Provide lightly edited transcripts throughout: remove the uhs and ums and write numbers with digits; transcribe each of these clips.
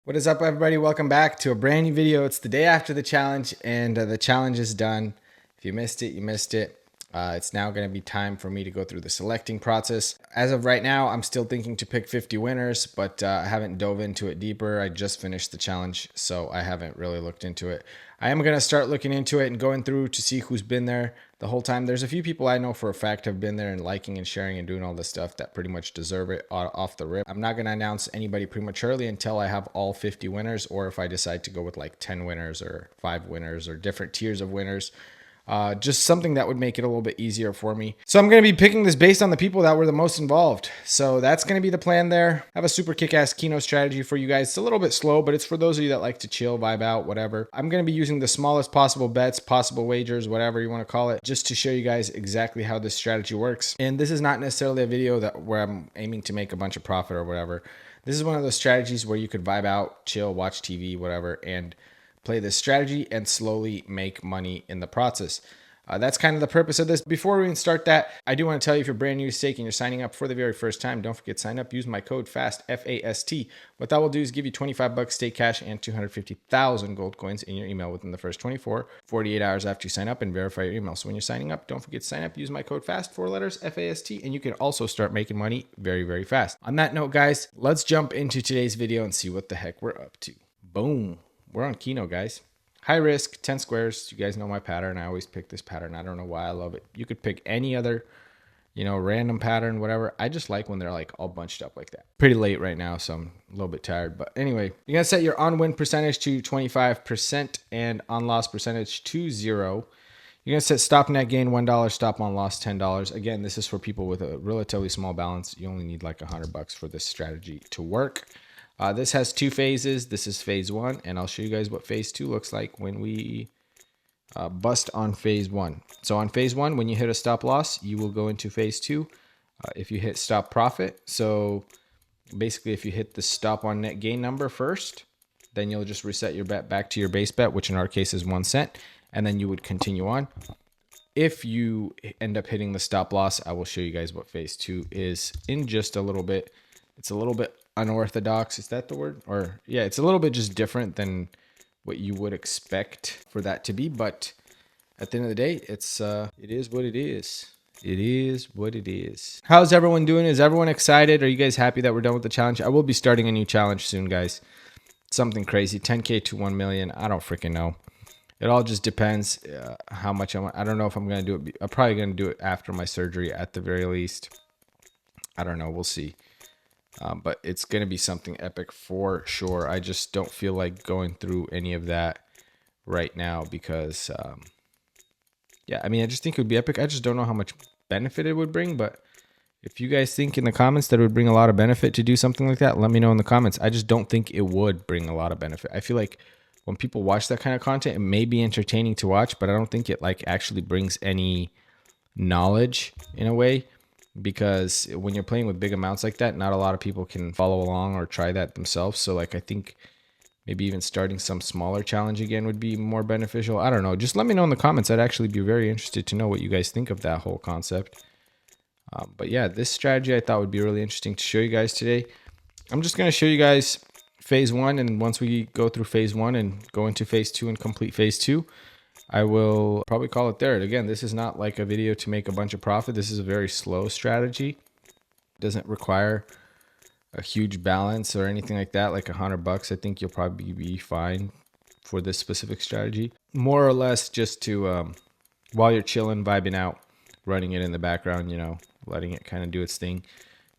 What is up, everybody? Welcome back to a brand new video. It's the day after the challenge, and the challenge is done. If you missed it, you missed it. It's now going to be time for me to go through the selecting process. As of right now, I'm still thinking to pick 50 winners, but I haven't dove into it deeper. I just finished the challenge, so I haven't really looked into it. I am going to start looking into it and going through to see who's been there the whole time. There's a few people I know for a fact have been there and liking and sharing and doing all this stuff that pretty much deserve it off the rip. I'm not going to announce anybody prematurely until I have all 50 winners, or if I decide to go with like 10 winners or 5 winners or different tiers of winners. Just something that would make it a little bit easier for me. So I'm going to be picking this based on the people that were the most involved. So that's going to be the plan there. I have a super kick-ass Keno strategy for you guys. It's a little bit slow, but it's for those of you that like to chill, vibe out, whatever. I'm going to be using the smallest possible bets, possible wagers, whatever you want to call it, just to show you guys exactly how this strategy works. And this is not necessarily a video where I'm aiming to make a bunch of profit or whatever. This is one of those strategies where you could vibe out, chill, watch TV, whatever, and play this strategy and slowly make money in the process. That's kind of the purpose of this. Before we even start that, I do want to tell you, if you're brand new to stake and you're signing up for the very first time, don't forget to sign up. Use my code FAST, F-A-S-T. What that will do is give you 25 bucks stake cash and 250,000 gold coins in your email within the first 48 hours after you sign up and verify your email. So when you're signing up, don't forget to sign up. Use my code FAST, 4 letters, F-A-S-T, and you can also start making money very, very fast. On that note, guys, let's jump into today's video and see what the heck we're up to. Boom. We're on Keno, guys. High risk, 10 squares. You guys know my pattern. I always pick this pattern. I don't know why I love it. You could pick any other, random pattern, whatever. I just like when they're like all bunched up like that. Pretty late right now, so I'm a little bit tired. But anyway, you're going to set your on-win percentage to 25% and on-loss percentage to 0. You're going to set stop net gain $1, stop on loss $10. Again, this is for people with a relatively small balance. You only need like $100 for this strategy to work. This has 2 phases. This is phase 1, and I'll show you guys what phase 2 looks like when we bust on phase 1. So on phase 1, when you hit a stop loss, you will go into phase 2. If you hit stop profit, so basically if you hit the stop on net gain number first, then you'll just reset your bet back to your base bet, which in our case is 1 cent, and then you would continue on. If you end up hitting the stop loss, I will show you guys what phase 2 is in just a little bit. It's a little bit unorthodox. Is that the word? Or yeah, it's a little bit just different than what you would expect for that to be. But at the end of the day, it is what it is. It is what it is. How's everyone doing? Is everyone excited? Are you guys happy that we're done with the challenge? I will be starting a new challenge soon, guys. Something crazy, 10K to 1 million. I don't freaking know. It all just depends how much I want. I don't know if I'm going to do it. I'm probably going to do it after my surgery at the very least. I don't know. We'll see. But it's going to be something epic for sure. I just don't feel like going through any of that right now because, yeah, I mean, I just think it would be epic. I just don't know how much benefit it would bring. But if you guys think in the comments that it would bring a lot of benefit to do something like that, let me know in the comments. I just don't think it would bring a lot of benefit. I feel like when people watch that kind of content, it may be entertaining to watch, but I don't think it like actually brings any knowledge in a way. Because when you're playing with big amounts like that, not a lot of people can follow along or try that themselves. So like, I think maybe even starting some smaller challenge again would be more beneficial. I don't know. Just let me know in the comments. I'd actually be very interested to know what you guys think of that whole concept. But yeah, this strategy I thought would be really interesting to show you guys today. I'm just going to show you guys phase 1. And once we go through phase 1 and go into phase 2 and complete phase 2, I will probably call it there. Again, this is not like a video to make a bunch of profit. This is a very slow strategy. It doesn't require a huge balance or anything like that, like $100. I think you'll probably be fine for this specific strategy. More or less just to, while you're chilling, vibing out, running it in the background, letting it kind of do its thing.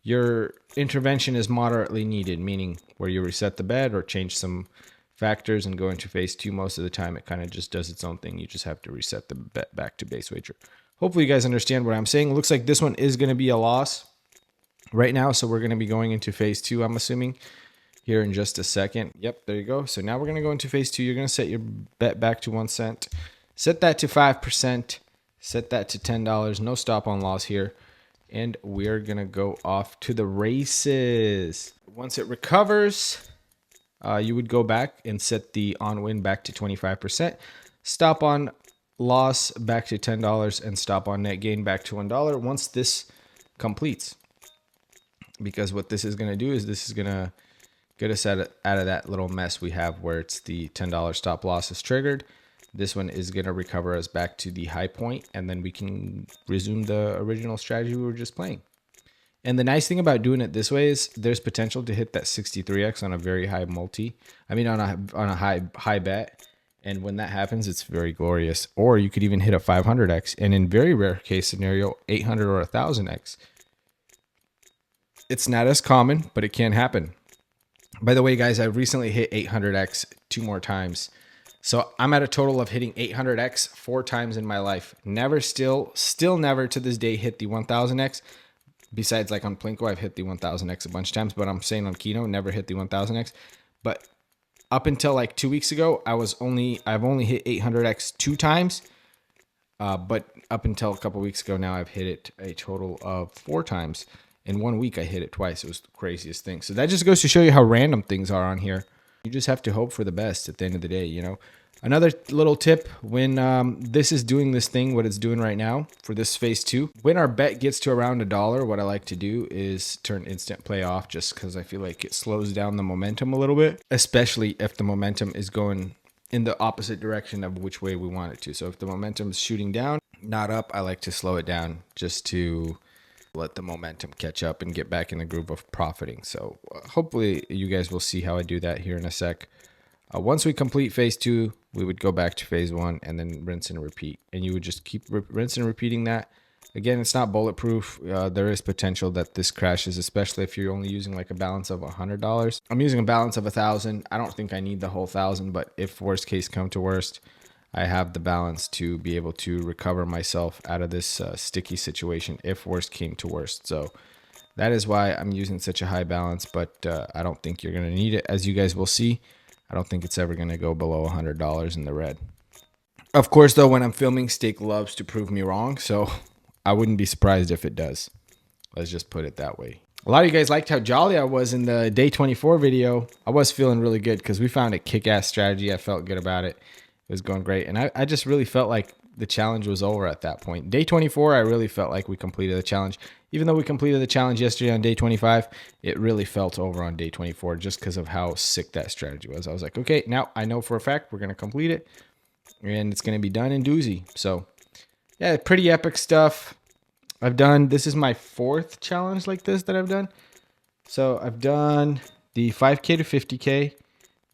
Your intervention is moderately needed, meaning where you reset the bet or change some factors and go into phase 2. Most of the time it kind of just does its own thing. You just have to reset the bet back to base wager. Hopefully you guys understand what I'm saying. It looks like this one is going to be a loss right now, so we're going to be going into phase 2, I'm assuming, here in just a second. Yep, there you go. So now we're going to go into phase 2. You're going to set your bet back to 1 cent, set that to 5%, set that to $10. No stop on loss here, and we're going to go off to the races. Once it recovers, you would go back and set the on-win back to 25%, stop on loss back to $10, and stop on net gain back to $1 once this completes. Because what this is going to do is this is going to get us out of that little mess we have where it's the $10 stop loss is triggered. This one is going to recover us back to the high point, and then we can resume the original strategy we were just playing. And the nice thing about doing it this way is there's potential to hit that 63x on a very high multi. I mean, on a high bet. And when that happens, it's very glorious. Or you could even hit a 500x, and in very rare case scenario, 800 or 1000x. It's not as common, but it can happen. By the way, guys, I recently hit 800x 2 more times. So I'm at a total of hitting 800x 4 times in my life. Still never to this day hit the 1000x. Besides, like on Plinko, I've hit the 1000x a bunch of times, but I'm saying on Keno, never hit the 1000x. But up until like 2 weeks ago, I've only hit 800x 2 times. But up until a couple weeks ago now, I've hit it a total of 4 times. In 1 week, I hit it twice. It was the craziest thing. So that just goes to show you how random things are on here. You just have to hope for the best at the end of the day, you know. Another little tip, when this is doing this thing, what it's doing right now for this phase 2, when our bet gets to around $1, what I like to do is turn instant play off, just because I feel like it slows down the momentum a little bit, especially if the momentum is going in the opposite direction of which way we want it to. So if the momentum is shooting down, not up, I like to slow it down just to let the momentum catch up and get back in the groove of profiting. So hopefully you guys will see how I do that here in a sec. Once we complete phase 2, we would go back to phase 1 and then rinse and repeat. And you would just keep rinsing and repeating that. Again, it's not bulletproof. There is potential that this crashes, especially if you're only using like a balance of $100. I'm using a balance of 1,000. I don't think I need the whole 1,000, but if worst case come to worst, I have the balance to be able to recover myself out of this sticky situation if worst came to worst. So that is why I'm using such a high balance, but I don't think you're going to need it. As you guys will see, I don't think it's ever going to go below $100 in the red. Of course, though, when I'm filming, Stake loves to prove me wrong, so I wouldn't be surprised if it does. Let's just put it that way. A lot of you guys liked how jolly I was in the day 24 video. I was feeling really good because we found a kick-ass strategy. I felt good about it. It was going great, and I just really felt like the challenge was over at that point. Day 24, I really felt like we completed the challenge. Even though we completed the challenge yesterday on day 25, it really felt over on day 24 just because of how sick that strategy was. I was like, okay, now I know for a fact we're going to complete it, and it's going to be done in doozy. So, yeah, pretty epic stuff. This is my 4th challenge like this that I've done. So I've done the 5K to 50K.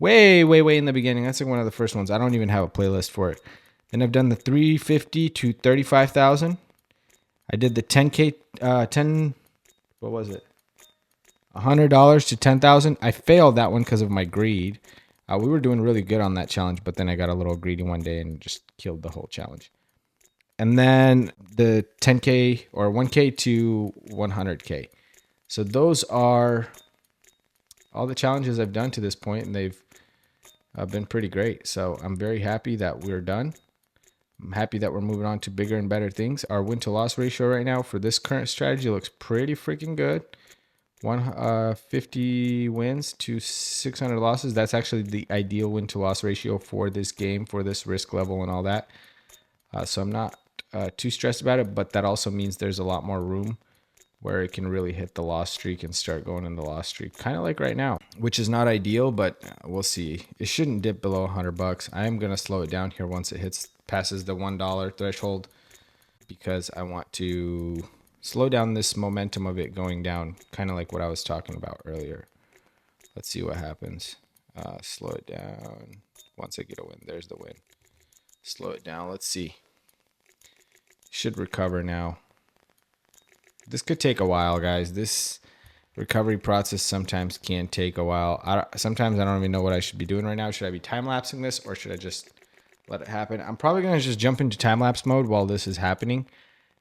Way in the beginning. That's like one of the first ones. I don't even have a playlist for it. Then I've done the 350 to 35,000. I did the 10K, what was it? $100 to 10,000. I failed that one because of my greed. We were doing really good on that challenge, but then I got a little greedy one day and just killed the whole challenge. And then the 10K or 1K to 100K. So those are all the challenges I've done to this point, and they've been pretty great. So I'm very happy that we're done. I'm happy that we're moving on to bigger and better things. Our win to loss ratio right now for this current strategy looks pretty freaking good. 150 wins to 600 losses. That's actually the ideal win to loss ratio for this game, for this risk level and all that. So I'm not too stressed about it, but that also means there's a lot more room where it can really hit the loss streak and start going in the loss streak, kind of like right now, which is not ideal, but we'll see. It shouldn't dip below $100. I am going to slow it down here once it passes the $1 threshold, because I want to slow down this momentum of it going down, kind of like what I was talking about earlier. Let's see what happens. Slow it down. Once I get a win, there's the win. Slow it down. Let's see. Should recover now. This could take a while, guys. This recovery process sometimes can take a while. Sometimes I don't even know what I should be doing right now. Should I be time-lapsing this, or should I just let it happen? I'm probably going to just jump into time-lapse mode while this is happening,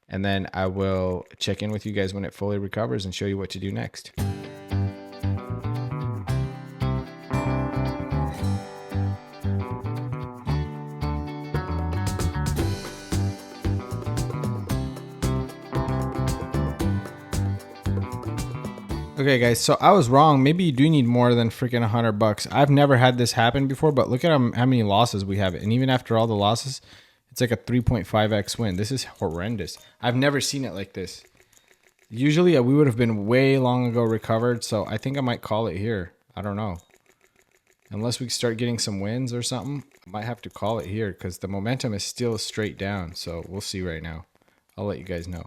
and then I will check in with you guys when it fully recovers and show you what to do next. Okay, guys, so I was wrong. Maybe you do need more than freaking $100. I've never had this happen before, but look at how many losses we have. And even after all the losses, it's like a 3.5x win. This is horrendous. I've never seen it like this. Usually we would have been way long ago recovered, so I think I might call it here. I don't know. Unless we start getting some wins or something, I might have to call it here because the momentum is still straight down. So we'll see right now. I'll let you guys know.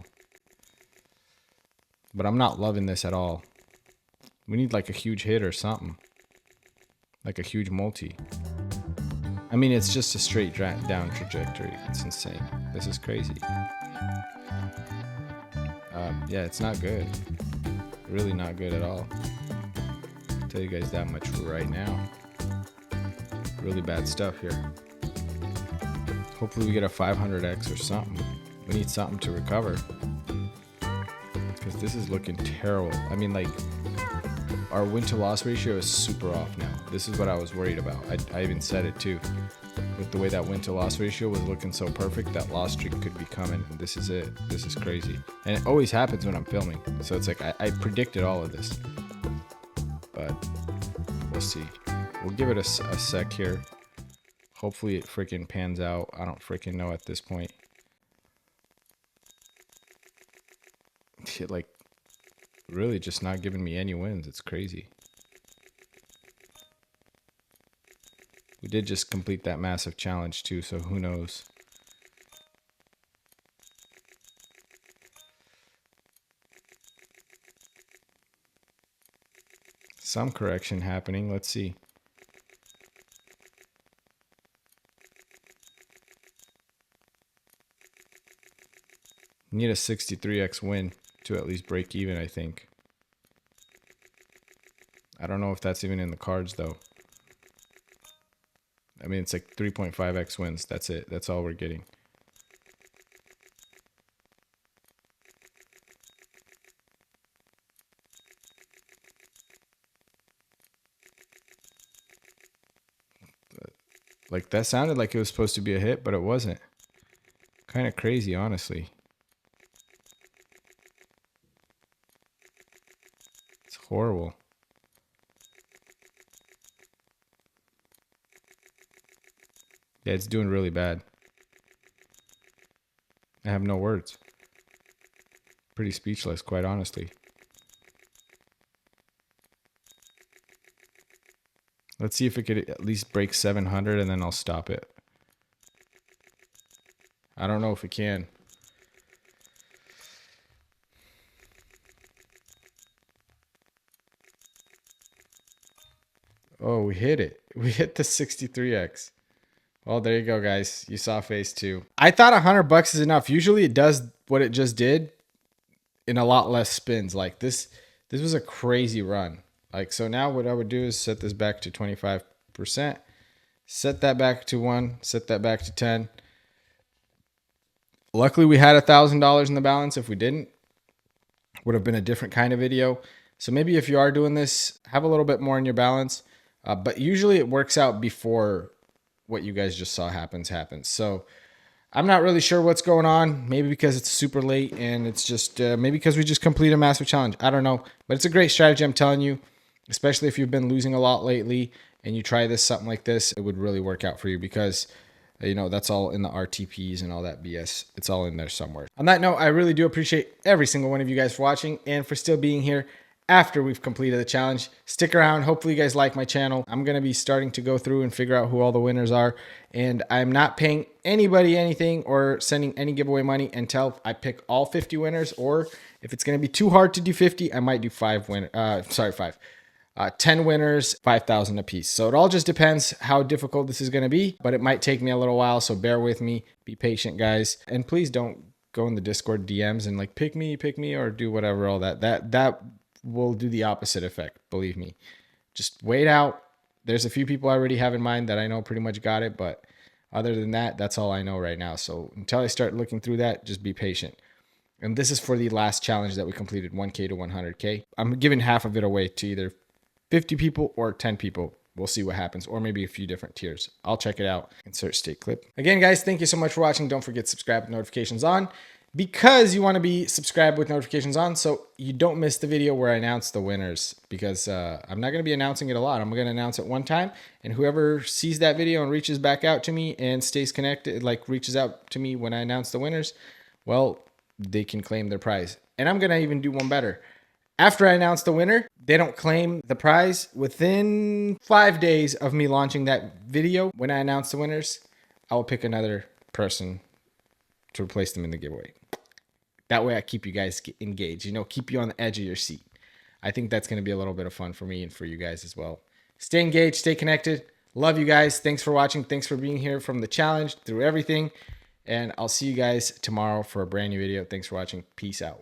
But I'm not loving this at all. We need like a huge hit or something. Like a huge multi. I mean, it's just a straight down trajectory. It's insane. This is crazy. Yeah, it's not good. Really not good at all. I'll tell you guys that much for right now. Really bad stuff here. Hopefully we get a 500x or something. We need something to recover. Because this is looking terrible. I mean, like, our win to loss ratio is super off now. This is what I was worried about. I even said it too. With the way that win to loss ratio was looking so perfect, that loss streak could be coming. This is it. This is crazy. And it always happens when I'm filming. So it's like I predicted all of this. But we'll see. We'll give it a sec here. Hopefully it freaking pans out. I don't freaking know at this point. Like, really just not giving me any wins. It's crazy. We did just complete that massive challenge too, so who knows. Some correction happening. Let's see. Need a 63x win to at least break even, I think. I don't know if that's even in the cards though. I mean, it's like 3.5x wins. That's it. That's all we're getting. Like, that sounded like it was supposed to be a hit, but it wasn't. Kind of crazy, honestly. It's horrible. Yeah, it's doing really bad. I have no words. Pretty speechless, quite honestly. Let's see if it could at least break 700 and then I'll stop it. I don't know if it can. Oh, we hit it. We hit the 63x. Well, there you go, guys. You saw phase 2. I thought $100 is enough. Usually it does what it just did in a lot less spins. Like this was a crazy run. Like, so now what I would do is set this back to 25%, set that back to 1, set that back to 10. Luckily we had $1,000 in the balance. If we didn't, would have been a different kind of video. So maybe if you are doing this, have a little bit more in your balance. But usually it works out before what you guys just saw happens. So I'm not really sure what's going on. Maybe because it's super late and it's just maybe because we just completed a massive challenge. I don't know, but it's a great strategy. I'm telling you, especially if you've been losing a lot lately and you try something like this, it would really work out for you because, you know, that's all in the RTPs and all that BS. It's all in there somewhere. On that note, I really do appreciate every single one of you guys for watching and for still being here after we've completed the challenge. Stick around. Hopefully you guys like my channel. I'm going to be starting to go through and figure out who all the winners are. And I'm not paying anybody anything or sending any giveaway money until I pick all 50 winners. Or if it's going to be too hard to do 50, I might do 10 winners, 5,000 a piece. So it all just depends how difficult this is going to be, but it might take me a little while. So bear with me, be patient, guys. And please don't go in the Discord DMs and like, pick me, or do whatever, all that will do the opposite effect. Believe me, just wait out. There's a few people I already have in mind that I know pretty much got it, but other than that, that's all I know right now. So until I start looking through that, just be patient. And this is for the last challenge that we completed, 1K to 100K. I'm giving half of it away to either 50 people or 10 people. We'll see what happens, or maybe a few different tiers. I'll check it out. Insert state clip. Again, guys, thank you so much for watching. Don't forget to subscribe with notifications on, because you want to be subscribed with notifications on so you don't miss the video where I announce the winners, because I'm not going to be announcing it a lot. I'm going to announce it one time, and whoever sees that video and reaches back out to me and stays connected, like reaches out to me when I announce the winners, well, they can claim their prize. And I'm going to even do one better. After I announce the winner, they don't claim the prize. Within 5 days of me launching that video, when I announce the winners, I will pick another person to replace them in the giveaway. That way I keep you guys engaged, you know, keep you on the edge of your seat. I think that's going to be a little bit of fun for me and for you guys as well. Stay engaged, stay connected. Love you guys. Thanks for watching. Thanks for being here from the challenge through everything. And I'll see you guys tomorrow for a brand new video. Thanks for watching. Peace out.